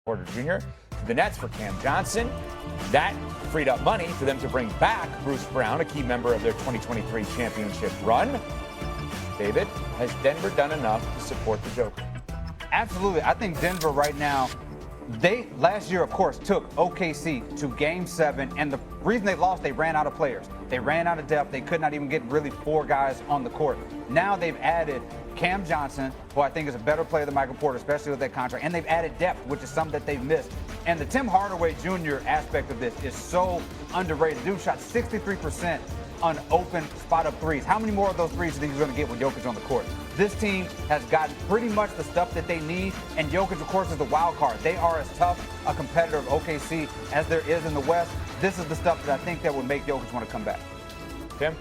Porter Jr. to the Nets for Cam Johnson. That freed up money for them to bring back Bruce Brown, a key member of their 2023 championship run. David, has Denver done enough to support the Joker? Absolutely. I think Denver right now, they last year, of course, took OKC to Game 7, and the reason they lost, they ran out of players. They ran out of depth. They could not even get really 4 guys on the court. Now they've added Cam Johnson, who I think is a better player than Michael Porter, especially with that contract, and they've added depth, which is something that they've missed. And the Tim Hardaway Jr. aspect of this is so underrated. Dude shot 63% on open spot-up threes. How many more of those threes do you think he's going to get with Jokic on the court? This team has gotten pretty much the stuff that they need, and Jokic, of course, is the wild card. They are as tough a competitor of OKC as there is in the West. This is the stuff that I think that would make Jokic want to come back. Tim?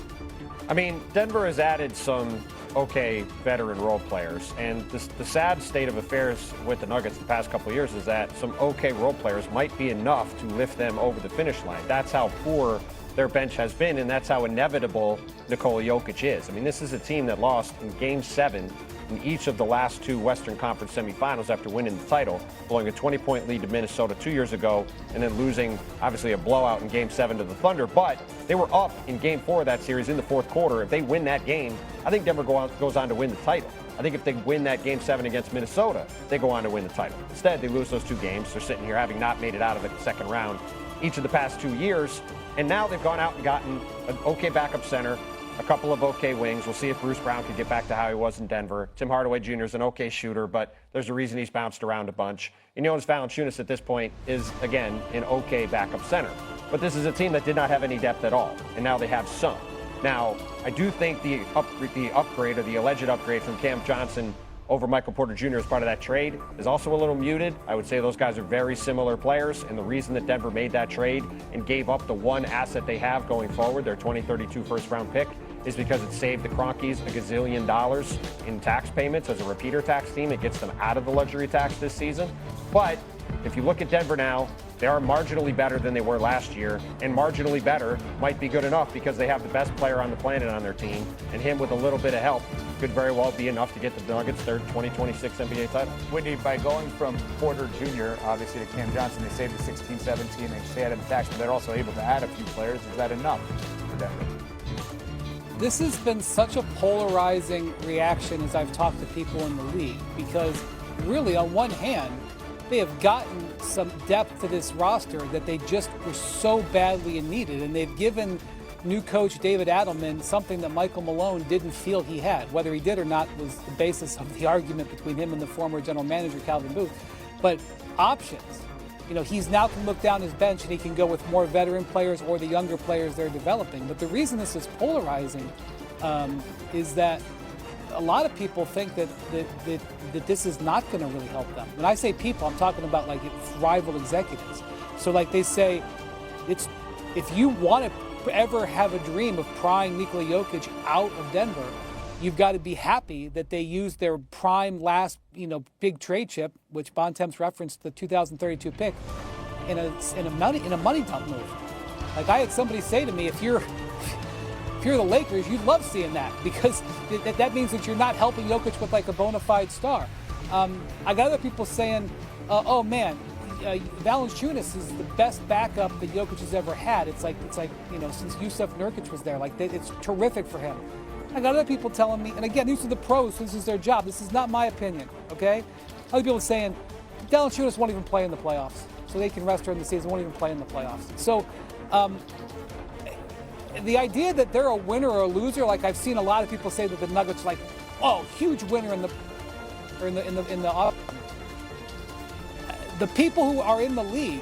I mean, Denver has added some okay veteran role players, and the sad state of affairs with the Nuggets the past couple of years is that some okay role players might be enough to lift them over the finish line. That's how poor their bench has been, and that's how inevitable Nikola Jokic is. I mean, this is a team that lost in Game 7 in each of the last 2 Western Conference semifinals after winning the title, blowing a 20-point lead to Minnesota 2 years ago, and then losing, obviously, a blowout in Game 7 to the Thunder. But they were up in Game 4 of that series in the fourth quarter. If they win that game, I think Denver goes on to win the title. I think if they win that Game 7 against Minnesota, they go on to win the title. Instead, they lose those 2 games. They're sitting here having not made it out of the second round each of the past 2 years. And now they've gone out and gotten an okay backup center, a couple of okay wings. We'll see if Bruce Brown can get back to how he was in Denver. Tim Hardaway Jr. is an okay shooter, but there's a reason he's bounced around a bunch. And Jonas Valanciunas at this point is, again, an okay backup center. But this is a team that did not have any depth at all, and now they have some. Now, I do think the upgrade, or the alleged upgrade from Cam Johnson over Michael Porter Jr. as part of that trade is also a little muted. I would say those guys are very similar players, and the reason that Denver made that trade and gave up the one asset they have going forward, their 2032 first-round pick, is because it saved the Cronkies $1 gazillion in tax payments. As a repeater tax team, it gets them out of the luxury tax this season. But if you look at Denver now, they are marginally better than they were last year, and marginally better might be good enough because they have the best player on the planet on their team, and him with a little bit of help could very well be enough to get the Nuggets their 2026 NBA title. Whitney, by going from Porter Jr., obviously, to Cam Johnson, they saved the 16, 17, they stay out of the tax, but they're also able to add a few players. Is that enough for Denver? This has been such a polarizing reaction as I've talked to people in the league, because really, on one hand, they have gotten some depth to this roster that they just were so badly needed, and they've given new coach David Adelman something that Michael Malone didn't feel he had. Whether he did or not was the basis of the argument between him and the former general manager Calvin Booth. But options. You know, he's now can look down his bench and he can go with more veteran players or the younger players they're developing. But the reason this is polarizing is that a lot of people think that this is not going to really help them. When I say people, I'm talking about like rival executives. So like they say, it's if you want to ever have a dream of prying Nikola Jokic out of Denver, you've got to be happy that they used their prime last, big trade chip, which Bontemps referenced the 2032 pick, in a money dump move. Like I had somebody say to me, if you're the Lakers, you'd love seeing that, because that means that you're not helping Jokic with like a bona fide star. I got other people saying, oh man, Valanciunas is the best backup that Jokic has ever had. It's like since Jusuf Nurkic was there, it's terrific for him. I got other people telling me, and again, these are the pros, this is their job. This is not my opinion, okay? Other people saying, Valanciunas won't even play in the playoffs, so they can rest during the season, won't even play in the playoffs. So, the idea that they're a winner or a loser, like I've seen a lot of people say that the Nuggets huge winner in the people who are in the league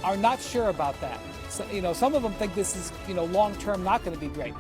are not sure about that. So, some of them think this is, long term not going to be great.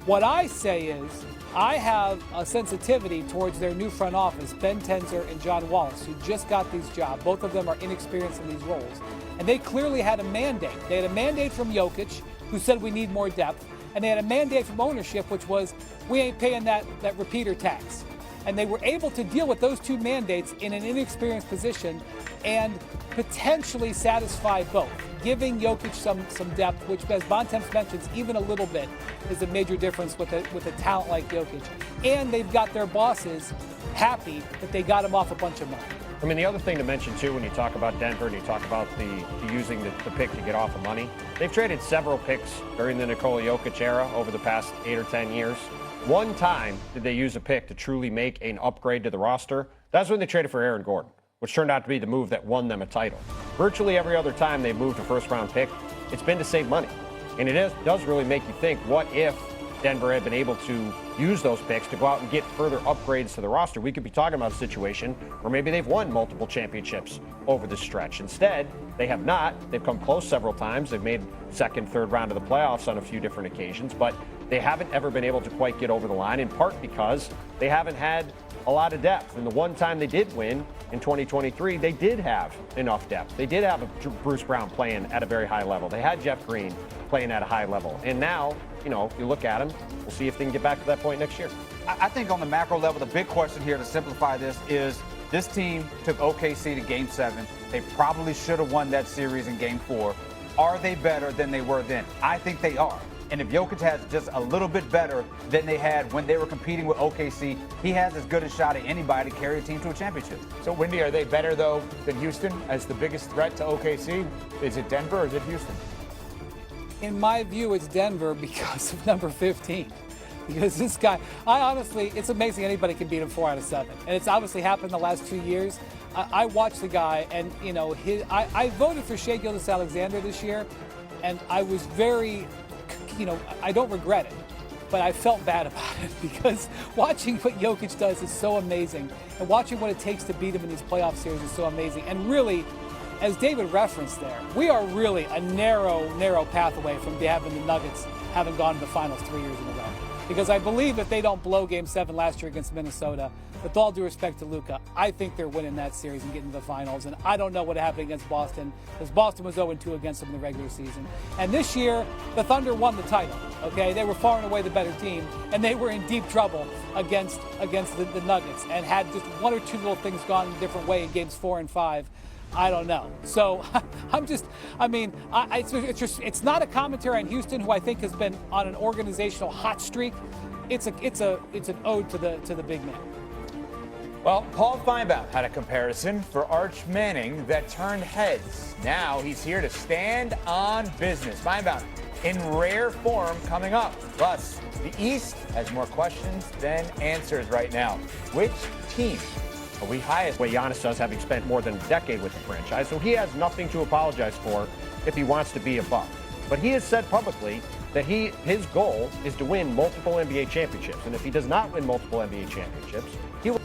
What I say is, I have a sensitivity towards their new front office, Ben Tenzer and John Wallace, who just got these jobs. Both of them are inexperienced in these roles. And they clearly had a mandate. They had a mandate from Jokic, who said we need more depth. And they had a mandate from ownership, which was, we ain't paying that repeater tax. And they were able to deal with those two mandates in an inexperienced position and potentially satisfy both, giving Jokic some depth, which, as Bontemps mentions, even a little bit is a major difference with a talent like Jokic. And they've got their bosses happy that they got him off a bunch of money. I mean, the other thing to mention, too, when you talk about Denver and you talk about the using the pick to get off of money, they've traded several picks during the Nikola Jokic era over the past 8 or 10 years. One time did they use a pick to truly make an upgrade to the roster. That's when they traded for Aaron Gordon, which turned out to be the move that won them a title. Virtually every other time they've moved a first-round pick, it's been to save money. And it does really make you think, what if Denver had been able to use those picks to go out and get further upgrades to the roster? We could be talking about a situation where maybe they've won multiple championships over the stretch. Instead, they have not. They've come close several times. They've made second, third round of the playoffs on a few different occasions, but they haven't ever been able to quite get over the line, in part because they haven't had a lot of depth. And the one time they did win in 2023, they did have enough depth. They did have a Bruce Brown playing at a very high level. They had Jeff Green playing at a high level. And now, you know, if you look at them, we'll see if they can get back to that point next year. I think on the macro level, the big question here to simplify this is, this team took OKC to Game 7. They probably should have won that series in Game 4. Are they better than they were then? I think they are. And if Jokic has just a little bit better than they had when they were competing with OKC, he has as good a shot at anybody to carry a team to a championship. So, Wendy, are they better, though, than Houston as the biggest threat to OKC? Is it Denver or is it Houston? In my view, it's Denver because of number 15. Because this guy, it's amazing anybody can beat him 4 out of 7. And it's obviously happened the last 2 years. I watched the guy, and, you know, I voted for Shai Gilgeous-Alexander this year, and I was very, you know, I don't regret it, but I felt bad about it because watching what Jokic does is so amazing, and watching what it takes to beat him in these playoff series is so amazing. And really, as David referenced there, we are really a narrow path away from having the Nuggets having gone to the finals 3 years in a row. Because I believe that they don't blow Game 7 last year against Minnesota, with all due respect to Luka, I think they're winning that series and getting to the finals. And I don't know what happened against Boston, because Boston was 0-2 against them in the regular season. And this year, the Thunder won the title, okay? They were far and away the better team, and they were in deep trouble against the Nuggets, and had just one or two little things gone a different way in Games 4 and 5. I don't know. So it's not a commentary on Houston, who I think has been on an organizational hot streak. It's an ode to the big man. Well, Paul Feinbaum had a comparison for Arch Manning that turned heads. Now he's here to stand on business. Feinbaum in rare form coming up. Plus, the East has more questions than answers right now. Which team are we highest? Way Jonas does, having spent more than a decade with the franchise, so he has nothing to apologize for if he wants to be a Buck. But he has said publicly that his goal is to win multiple NBA championships, and if he does not win multiple NBA championships, he will